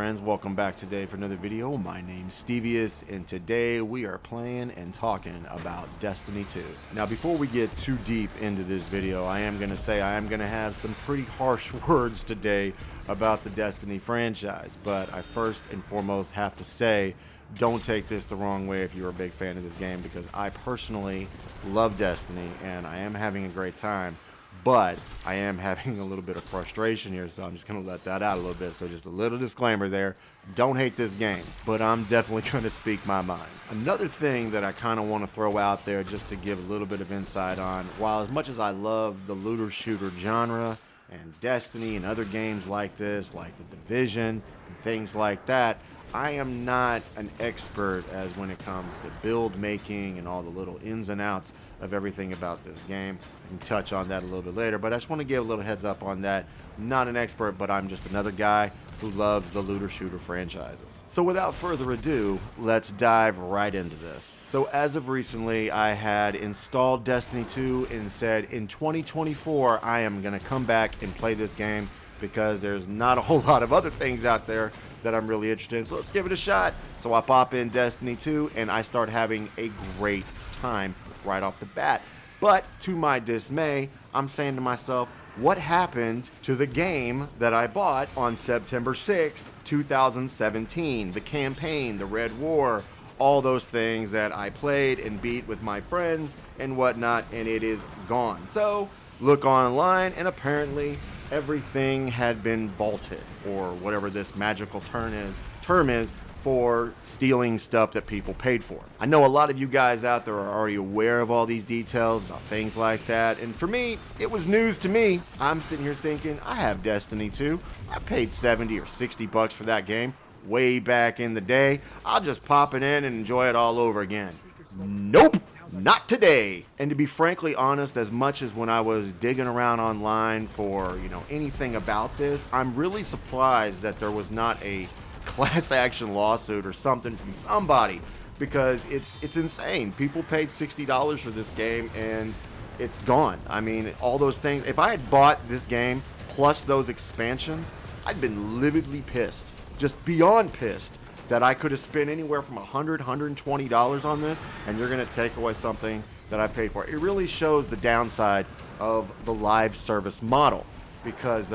friends, welcome back today for another video. My name's Stevius, and today we are playing and talking about Destiny 2. Now, before we get too deep into this video, I am going to say I am going to have some pretty harsh words today about the Destiny franchise, but I first and foremost have to say, don't take this the wrong way if you're a big fan of this game, because I personally love Destiny, and I am having a great time. But I am having a little bit of frustration here, so I'm just going to let that out a little bit. So just a little disclaimer there. Don't hate this game, but I'm definitely going to speak my mind. Another thing that I kind of want to throw out there just to give a little bit of insight on, while as much as I love the looter shooter genre and Destiny and other games like this, like The Division and things like that, I am not an expert as when it comes to build making and all the little ins and outs of everything about this game. I can touch on that a little bit later, but I just want to give a little heads up on that. I'm not an expert, but I'm just another guy who loves the looter shooter franchises. So without further ado, let's dive right into this. So as of recently, I had installed Destiny 2 and said in 2024, I am going to come back and play this game because there's not a whole lot of other things out there that I'm really interested in, so let's give it a shot. So I pop in Destiny 2 and I start having a great time right off the bat. But to my dismay, I'm saying to myself, what happened to the game that I bought on September 6th, 2017? The campaign, the Red War, all those things that I played and beat with my friends and whatnot, and it is gone. So look online, and apparently everything had been vaulted, or whatever this magical term is for stealing stuff that people paid for. I know a lot of you guys out there are already aware of all these details about things like that, and for me, it was news to me. I'm sitting here thinking, I have Destiny 2. I paid 70 or 60 bucks for that game way back in the day. I'll just pop it in and enjoy it all over again. Nope. Not today. And to be frankly honest, as much as when I was digging around online for, anything about this, I'm really surprised that there was not a class action lawsuit or something from somebody, because it's insane. People paid $60 for this game and it's gone. I mean, all those things. If I had bought this game plus those expansions, I'd been lividly pissed, just beyond pissed, that I could have spent anywhere from $100, $120 on this, and you're going to take away something that I paid for. It really shows the downside of the live service model, because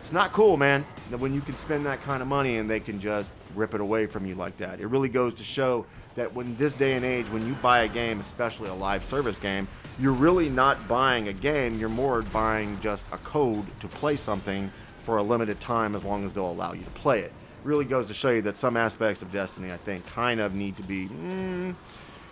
it's not cool, man, that when you can spend that kind of money and they can just rip it away from you like that. It really goes to show that when this day and age, when you buy a game, especially a live service game, you're really not buying a game, you're more buying just a code to play something for a limited time, as long as they'll allow you to play it. Really goes to show you that some aspects of Destiny, I think, kind of need to be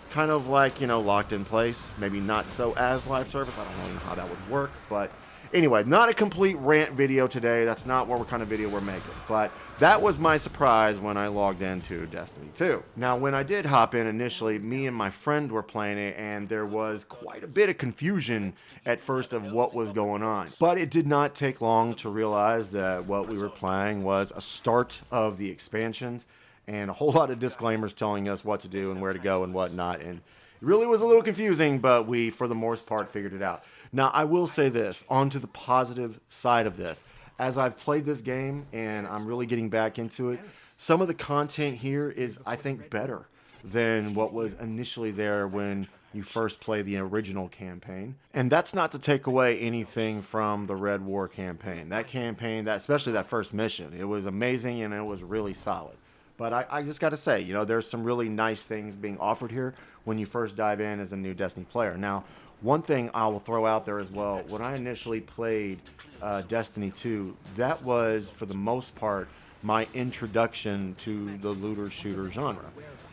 kind of like, locked in place. Maybe not so as live service. I don't really know how that would work. But anyway, not a complete rant video today. That's not what kind of video we're making. But that was my surprise when I logged into Destiny 2. Now, when I did hop in initially, me and my friend were playing it, and there was quite a bit of confusion at first of what was going on. But it did not take long to realize that what we were playing was a start of the expansions and a whole lot of disclaimers telling us what to do and where to go and whatnot. And it really was a little confusing, but we, for the most part, figured it out. Now, I will say this, onto the positive side of this. As I've played this game and I'm really getting back into it, some of the content here is, I think, better than what was initially there when you first play the original campaign. And that's not to take away anything from the Red War campaign. That campaign, especially that first mission, it was amazing and it was really solid. But I just got to say, there's some really nice things being offered here when you first dive in as a new Destiny player. Now, one thing I will throw out there as well, when I initially played Destiny 2, that was, for the most part, my introduction to the looter shooter genre.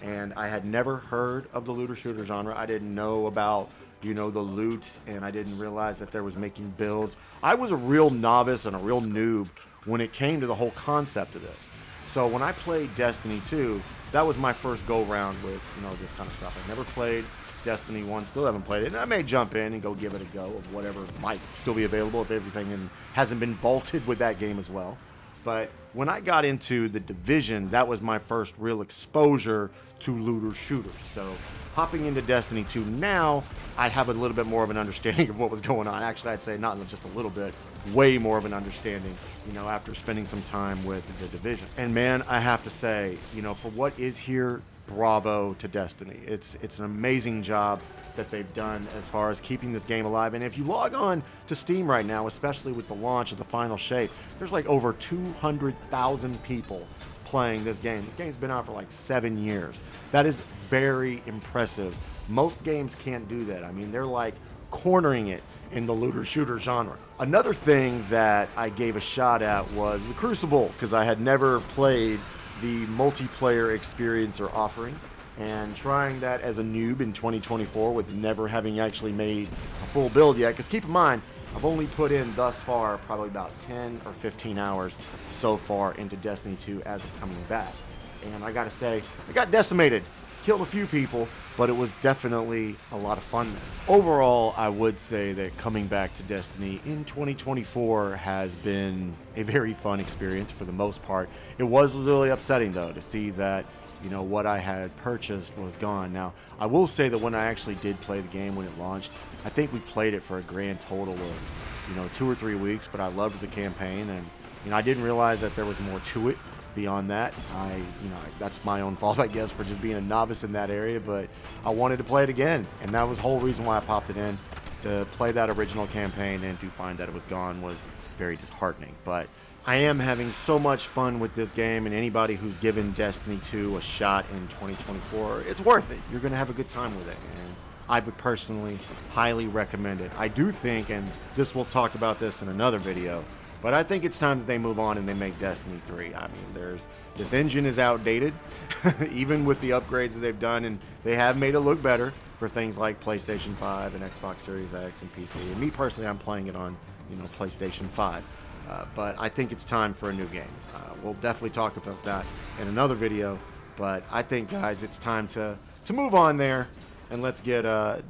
And I had never heard of the looter shooter genre. I didn't know about, the loot, and I didn't realize that there was making builds. I was a real novice and a real noob when it came to the whole concept of this. So when I played Destiny 2, that was my first go-round with, this kind of stuff. I never played Destiny 1, still haven't played it, and I may jump in and go give it a go of whatever might still be available if everything hasn't been vaulted with that game as well. But when I got into The Division, that was my first real exposure to looter shooters. So hopping into Destiny 2 now, I have a little bit more of an understanding of what was going on. Actually, I'd say not just a little bit, way more of an understanding, you know, after spending some time with the Division. And man, I have to say, you know, for what is here, bravo to Destiny. It's an amazing job that they've done as far as keeping this game alive. And if you log on to Steam right now, especially with the launch of the Final Shape, there's like over 200,000 people playing this game. This game's been out for like 7 years. That is very impressive. Most games can't do that. I mean, they're like cornering it in the looter shooter genre. Another thing that I gave a shot at was the Crucible, because I had never played the multiplayer experience or offering, and trying that as a noob in 2024 with never having actually made a full build yet. Because keep in mind, I've only put in thus far probably about 10 or 15 hours so far into Destiny 2 as of coming back. And I gotta say, I got decimated. Killed a few people, but it was definitely a lot of fun there. Overall, I would say that coming back to Destiny in 2024 has been a very fun experience for the most part. It was really upsetting, though, to see that, you know, what I had purchased was gone. Now, I will say that when I actually did play the game when it launched, I think we played it for a grand total of, you know, 2 or 3 weeks, but I loved the campaign, and, you know, I didn't realize that there was more to it. Beyond that, that's my own fault, I guess, for just being a novice in that area, but I wanted to play it again, and that was the whole reason why I popped it in, to play that original campaign, and to find that it was gone was very disheartening. But I am having so much fun with this game, and anybody who's given Destiny 2 a shot in 2024, it's worth it. You're going to have a good time with it, and I would personally highly recommend it. I do think, and we'll talk about this in another video, but I think it's time that they move on and they make Destiny 3. I mean, this engine is outdated, even with the upgrades that they've done, and they have made it look better for things like PlayStation 5 and Xbox Series X and PC. And me personally, I'm playing it on, you know, PlayStation 5. But I think it's time for a new game. We'll definitely talk about that in another video. But I think, guys, it's time to move on there. And let's get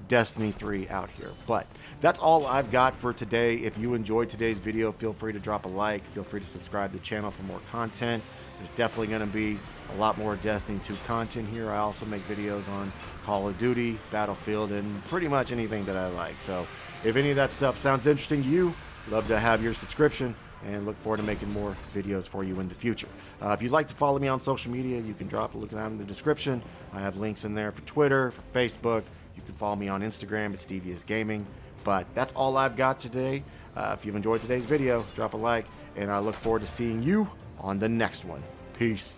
Destiny 3 out here. But that's all I've got for today. If you enjoyed today's video, feel free to drop a like. Feel free to subscribe to the channel for more content. There's definitely going to be a lot more Destiny 2 content here. I also make videos on Call of Duty, Battlefield, and pretty much anything that I like. So if any of that stuff sounds interesting to you, love to have your subscription, and look forward to making more videos for you in the future. If you'd like to follow me on social media, you can drop a look down in the description. I have links in there for Twitter, for Facebook. You can follow me on Instagram at Stevie's Gaming. But that's all I've got today. If you've enjoyed today's video, drop a like, and I look forward to seeing you on the next one. Peace.